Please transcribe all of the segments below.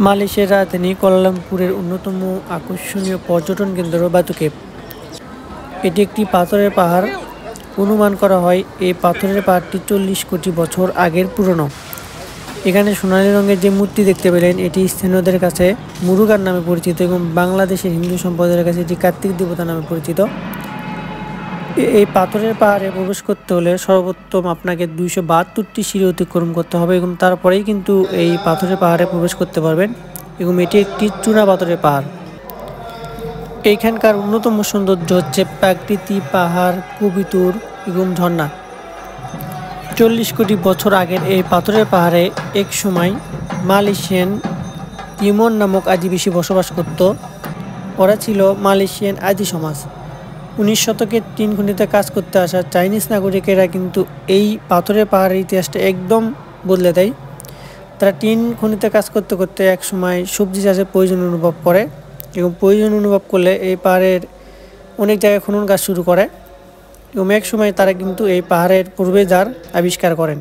মালয়েশিয়ার রাজধানী কুয়ালালামপুরের অন্যতম আকর্ষণীয় পর্যটন কেন্দ্র বাতু কেভ। এটি একটি পাথরের পাহাড়। অনুমান করা হয় এই পাথরের পাহাড়টি 40 কোটি বছর আগের পুরনো। এখানে সোনালী রঙের যে মূর্তি দেখতে পেলেন, এটি স্থানীয়দের কাছে মুরুগান নামে পরিচিত এবং বাংলাদেশের হিন্দু সম্প্রদায়ের কাছে এটি কার্তিক দেবতা নামে পরিচিত। এই পাথরের পাহাড়ে প্রবেশ করতে হলে সর্বোত্তম আপনাকে 272টি সিঁড়ি অতিক্রম করতে হবে এবং তারপরেই কিন্তু এই পাথরের পাহাড়ে প্রবেশ করতে পারবেন। এবং এটি একটি চুনা পাথরের পাহাড়। এইখানকার অন্যতম সৌন্দর্য হচ্ছে প্রাকৃতিক পাহাড়, কবিতুর এবং ঝর্ণা। 40 কোটি বছর আগের এই পাথরের পাহাড়ে এক সময় মালয়েশিয়ান তিমুর নামক আদিবাসী বসবাস করত। ওরা ছিল মালয়েশিয়ান আদি সমাজ। 19 শতকের টিন খনিতে কাজ করতে আসা চাইনিজ নাগরিকেরা কিন্তু এই পাথরের পাহাড়ের ইতিহাসটা একদম বদলে দেয়। তারা টিন খনিতে কাজ করতে করতে এক সময় সবজি চাষের প্রয়োজন অনুভব করে এবং প্রয়োজন অনুভব করলে এই পাহাড়ের অনেক জায়গায় খনন কাজ শুরু করে এবং এক সময় তারা কিন্তু এই পাহাড়ের প্রবেশদ্বার আবিষ্কার করেন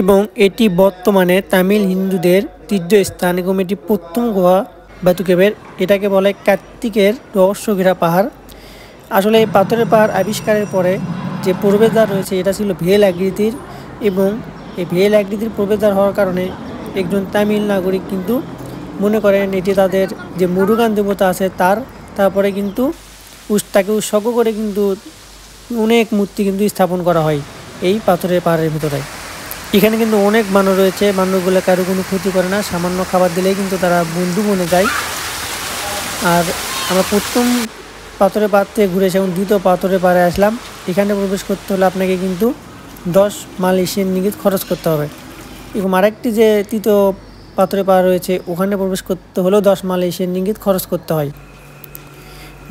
এবং এটি বর্তমানে তামিল হিন্দুদের তীর্থস্থান এবং এটি প্রথম গুহা বাতু কেভের। এটাকে বলে কার্তিকের রহস্য ঘেরা পাহাড়। আসলে এই পাথরের পাহাড় আবিষ্কারের পরে যে প্রবেশদ্বার রয়েছে এটা ছিল ভেল আকৃতির এবং এই ভেল আকৃতির প্রবেশদ্বার হওয়ার কারণে একজন তামিল নাগরিক কিন্তু মনে করেন এটি তাদের যে মুরুগান দেবতা আছে তারপরে কিন্তু তাকে উৎসর্গ করে কিন্তু অনেক মূর্তি কিন্তু স্থাপন করা হয় এই পাথরের পাহাড়ের ভিতরে। এখানে কিন্তু অনেক বানর রয়েছে। বানরগুলো কারো কোনো ক্ষতি করে না, সামান্য খাবার দিলেই কিন্তু তারা বন্ধু বনে যায়। আর আমরা প্রথম পাথরের পাহাড় থেকে ঘুরে এসে এবং দ্বিতীয় পাথরের পাহাড়ে আসলাম। এখানে প্রবেশ করতে হলে আপনাকে কিন্তু 10 মালয়েশিয়ান রিঙ্গিত খরচ করতে হবে এবং আরেকটি যে তৃতীয় পাথরের পাহাড় রয়েছে ওখানে প্রবেশ করতে হলেও 10 মালয়েশিয়ান রিঙ্গিত খরচ করতে হয়।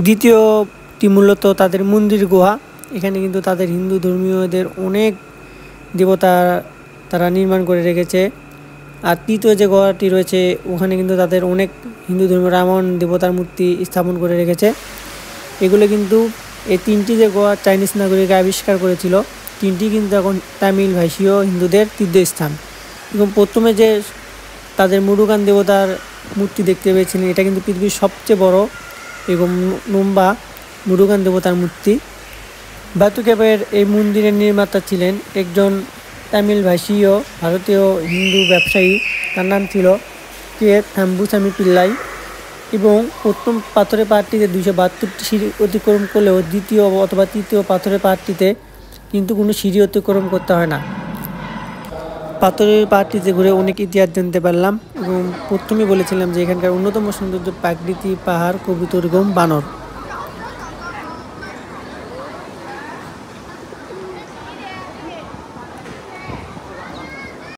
দ্বিতীয়টি মূলত তাদের মন্দির গুহা। এখানে কিন্তু তাদের হিন্দু ধর্মীয়দের অনেক দেবতা তারা নির্মাণ করে রেখেছে। আর তৃতীয় যে গুহাটি রয়েছে ওখানে কিন্তু তাদের অনেক হিন্দু ধর্মীয় রাবণ দেবতার মূর্তি স্থাপন করে রেখেছে। এগুলো কিন্তু এই তিনটি যে গুহা চাইনিজ নাগরিক আবিষ্কার করেছিল, তিনটি কিন্তু এখন তামিল ভাষীয় হিন্দুদের তীর্থস্থান। এবং প্রথমে যে তাদের মুরুগান দেবতার মূর্তি দেখতে পেয়েছিলেন, এটা কিন্তু পৃথিবীর সবচেয়ে বড় এবং লম্বা মুরুগান দেবতার মূর্তি। বাতু কেভের এই মন্দিরের নির্মাতা ছিলেন একজন তামিল ভাষীয় ভারতীয় হিন্দু ব্যবসায়ী, তার নাম ছিল কে থাম্বুসামি পিল্লাই। এবং প্রথম পাথরের পাহাড়টিতে 272টি সিঁড়ি অতিক্রম করলেও দ্বিতীয় অথবা তৃতীয় পাথরের পাহাড়টিতে কিন্তু কোনো সিঁড়ি অতিক্রম করতে হয় না। পাথরের পাহাড়টিতে ঘুরে অনেক ইতিহাস জানতে পারলাম এবং প্রথমেই বলেছিলাম যে এখানকার অন্যতম সৌন্দর্য প্রাকৃতিক পাহাড়, কবিতুর এবং বানর।